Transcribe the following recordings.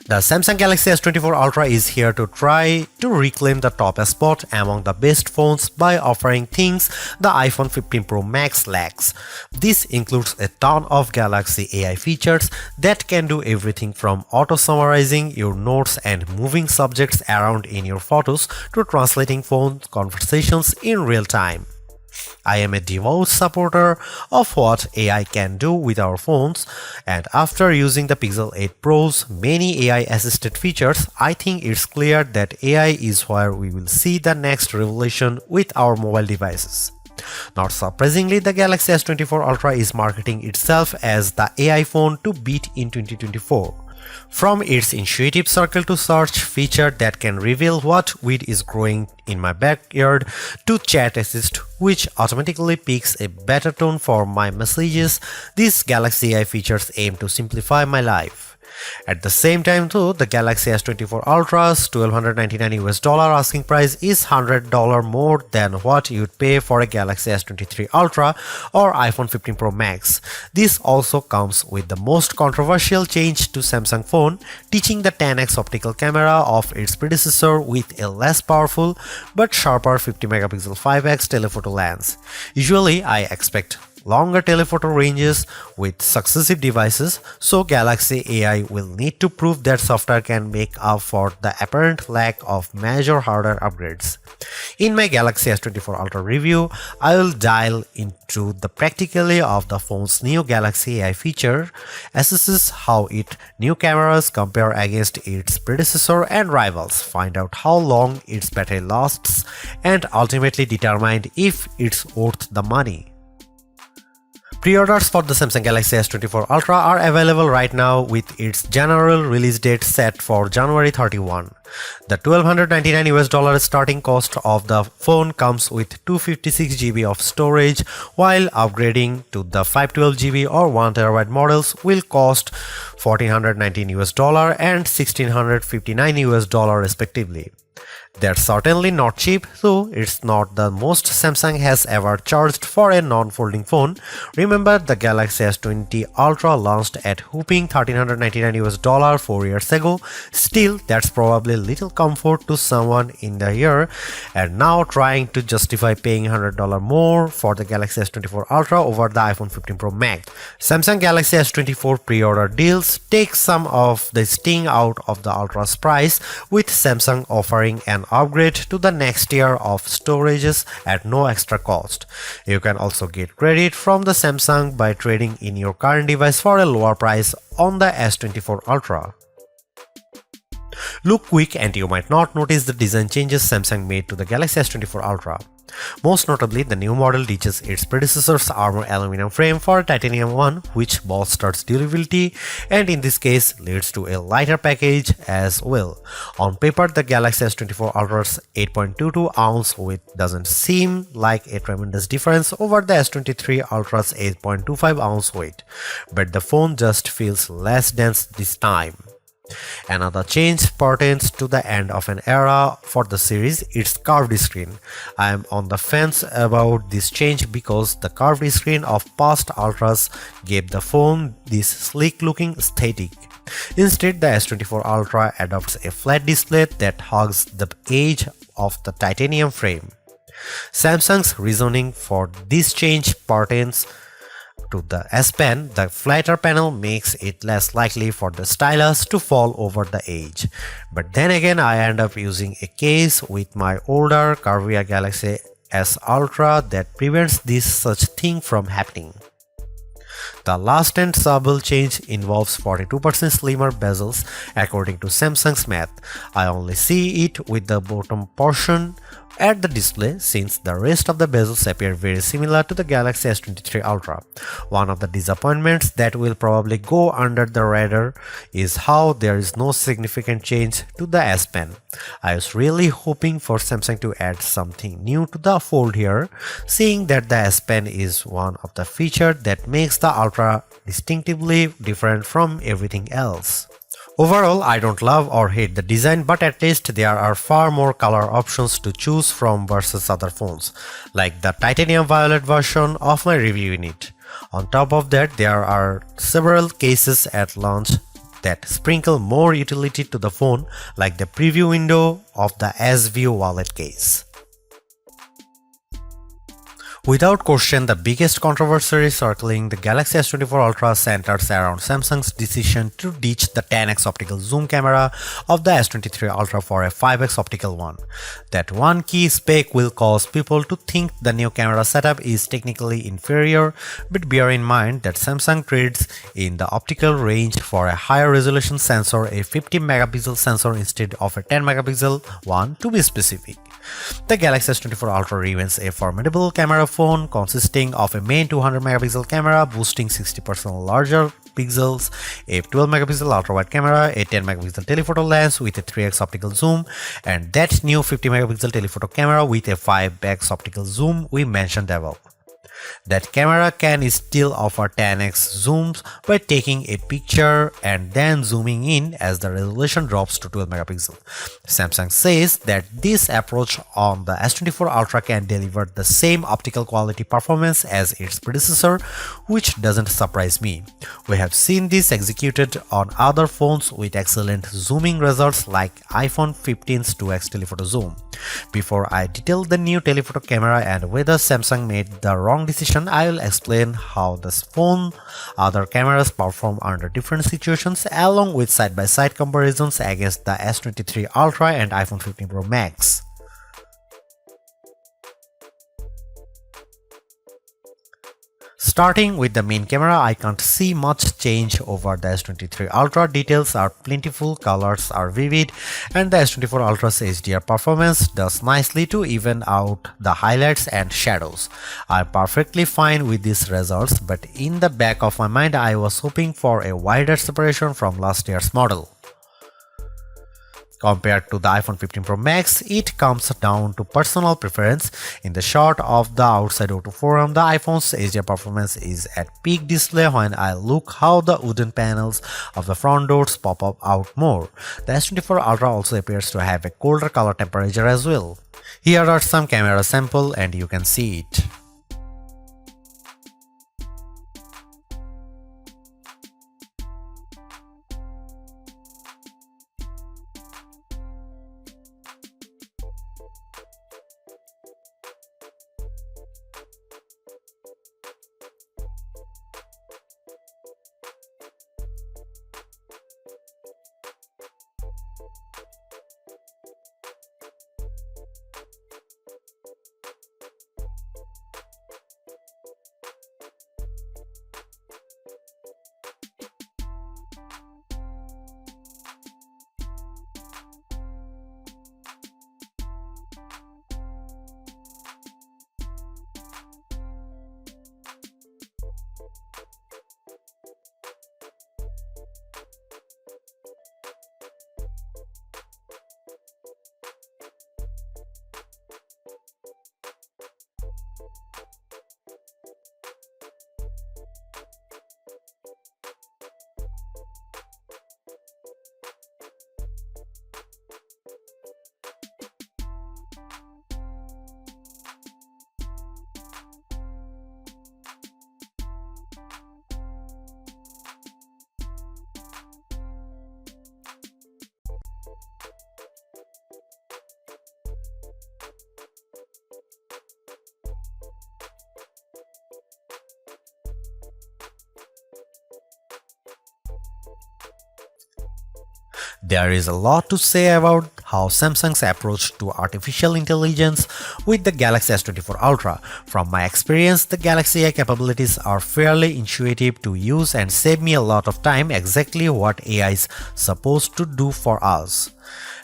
The Samsung Galaxy S24 Ultra is here to try to reclaim the top spot among the best phones by offering things the iPhone 15 Pro Max lacks. This includes a ton of Galaxy AI features that can do everything from auto-summarizing your notes and moving subjects around in your photos to translating phone conversations in real time. I am a devout supporter of what AI can do with our phones, and after using the Pixel 8 Pro's many AI-assisted features, I think it's clear that AI is where we will see the next revolution with our mobile devices. Not surprisingly, the Galaxy S24 Ultra is marketing itself as the AI phone to beat in 2024. From its intuitive circle to search feature that can reveal what weed is growing in my backyard to chat assist which automatically picks a better tone for my messages, these Galaxy AI features aim to simplify my life. At the same time though, the Galaxy S24 Ultra's $1,299 asking price is $100 more than what you'd pay for a Galaxy S23 Ultra or iPhone 15 Pro Max. This also comes with the most controversial change to Samsung phone, teaching the 10x optical camera of its predecessor with a less powerful but sharper 50 megapixel 5x telephoto lens. Usually I expect longer telephoto ranges with successive devices, so Galaxy AI will need to prove that software can make up for the apparent lack of major hardware upgrades. In my Galaxy S24 Ultra review, I will dial into the practicality of the phone's new Galaxy AI feature, assesses how its new cameras compare against its predecessor and rivals, find out how long its battery lasts, and ultimately determine if it's worth the money. Pre-orders for the Samsung Galaxy S24 Ultra are available right now with its general release date set for January 31. The $1,299 starting cost of the phone comes with 256GB of storage, while upgrading to the 512GB or 1TB models will cost $1,419 and $1,659 respectively. They're certainly not cheap, though it's not the most Samsung has ever charged for a non-folding phone. Remember, the Galaxy S20 Ultra launched at whopping $1,399 4 years ago. Still, that's probably little comfort to someone in the year, and now trying to justify paying $100 more for the Galaxy S24 Ultra over the iPhone 15 Pro Max. Samsung Galaxy S24 pre-order deals take some of the sting out of the Ultra's price, with Samsung offering an upgrade to the next tier of storages at no extra cost. You can also get credit from the Samsung by trading in your current device for a lower price on the S24 Ultra. Look quick and you might not notice the design changes Samsung made to the Galaxy S24 Ultra. Most notably, the new model ditches its predecessor's armor aluminum frame for a titanium one, which bolsters durability and in this case leads to a lighter package as well. On paper, the Galaxy S24 Ultra's 8.22-ounce weight doesn't seem like a tremendous difference over the S23 Ultra's 8.25-ounce weight, but the phone just feels less dense this time. Another change pertains to the end of an era for the series, its curved screen. I am on the fence about this change because the curved screen of past Ultras gave the phone this sleek looking aesthetic. Instead, the S24 Ultra adopts a flat display that hugs the edge of the titanium frame. Samsung's reasoning for this change pertains to the S Pen. The flatter panel makes it less likely for the stylus to fall over the edge. But then again, I end up using a case with my older curvier Galaxy S Ultra that prevents this such thing from happening. The last and subtle change involves 42% slimmer bezels according to Samsung's math. I only see it with the bottom portion at the display, since the rest of the bezels appear very similar to the Galaxy S23 Ultra. One of the disappointments that will probably go under the radar is how there is no significant change to the S Pen. I was really hoping for Samsung to add something new to the fold here, seeing that the S Pen is one of the features that makes the Ultra distinctively different from everything else. Overall, I don't love or hate the design, but at least there are far more color options to choose from versus other phones, like the titanium violet version of my review unit. On top of that, there are several cases at launch that sprinkle more utility to the phone, like the preview window of the S-View wallet case. Without question, the biggest controversy circling the Galaxy S24 Ultra centers around Samsung's decision to ditch the 10x optical zoom camera of the S23 Ultra for a 5x optical one. That one key spec will cause people to think the new camera setup is technically inferior, but bear in mind that Samsung trades in the optical range for a higher resolution sensor, a 50 megapixel sensor instead of a 10 megapixel one to be specific. The Galaxy S24 Ultra remains a formidable camera phone consisting of a main 200 megapixel camera boasting 60% larger pixels, a 12 megapixel ultra-wide camera, a 10 megapixel telephoto lens with a 3x optical zoom, and that new 50 megapixel telephoto camera with a 5x optical zoom we mentioned above. That camera can still offer 10x zooms by taking a picture and then zooming in as the resolution drops to 12 megapixels. Samsung says that this approach on the S24 Ultra can deliver the same optical quality performance as its predecessor, which doesn't surprise me. We have seen this executed on other phones with excellent zooming results like iPhone 15's 2x telephoto zoom. Before I detail the new telephoto camera and whether Samsung made the wrong decision, I will explain how this phone other cameras perform under different situations along with side-by-side comparisons against the S23 Ultra and iPhone 15 Pro Max. Starting with the main camera, I can't see much change over the S23 Ultra. Details are plentiful, colors are vivid, and the S24 Ultra's HDR performance does nicely to even out the highlights and shadows. I'm perfectly fine with these results, but in the back of my mind I was hoping for a wider separation from last year's model. Compared to the iPhone 15 Pro Max, it comes down to personal preference. In the shot of the outside O2 forum, the iPhone's HDR performance is at peak display. When I look how the wooden panels of the front doors pop up out more. The S24 Ultra also appears to have a colder color temperature as well. Here are some camera samples and you can see it. There is a lot to say about how Samsung's approach to artificial intelligence with the Galaxy S24 Ultra. From my experience, the Galaxy AI capabilities are fairly intuitive to use and save me a lot of time, exactly what AI is supposed to do for us.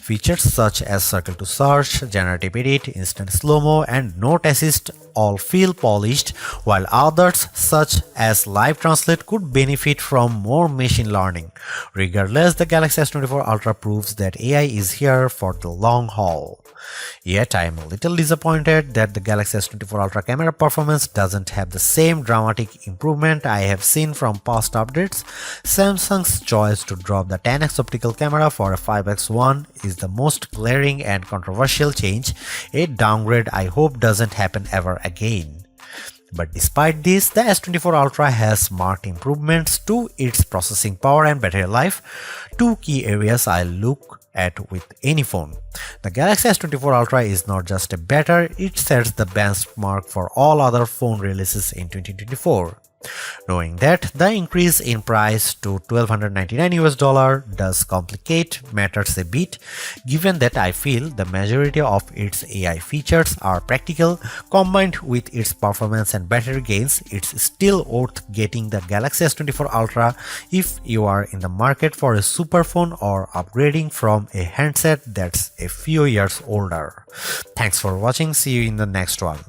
Features such as circle to search, generative edit, instant slow-mo, and note assist all feel polished, while others such as live translate could benefit from more machine learning. Regardless, the Galaxy S24 Ultra proves that AI is here for the long haul. Yet I am a little disappointed that the Galaxy S24 Ultra camera performance doesn't have the same dramatic improvement I have seen from past updates. Samsung's choice to drop the 10x optical camera for a 5x one is the most glaring and controversial change, a downgrade I hope doesn't happen ever again. But despite this, the S24 Ultra has marked improvements to its processing power and battery life, two key areas I look at with any phone. The Galaxy S24 Ultra is not just a better, it sets the benchmark for all other phone releases in 2024. Knowing that the increase in price to $1,299 does complicate matters a bit, given that I feel the majority of its AI features are practical, combined with its performance and battery gains, it's still worth getting the Galaxy S24 Ultra if you are in the market for a super phone or upgrading from a handset that's a few years older. Thanks for watching, see you in the next one.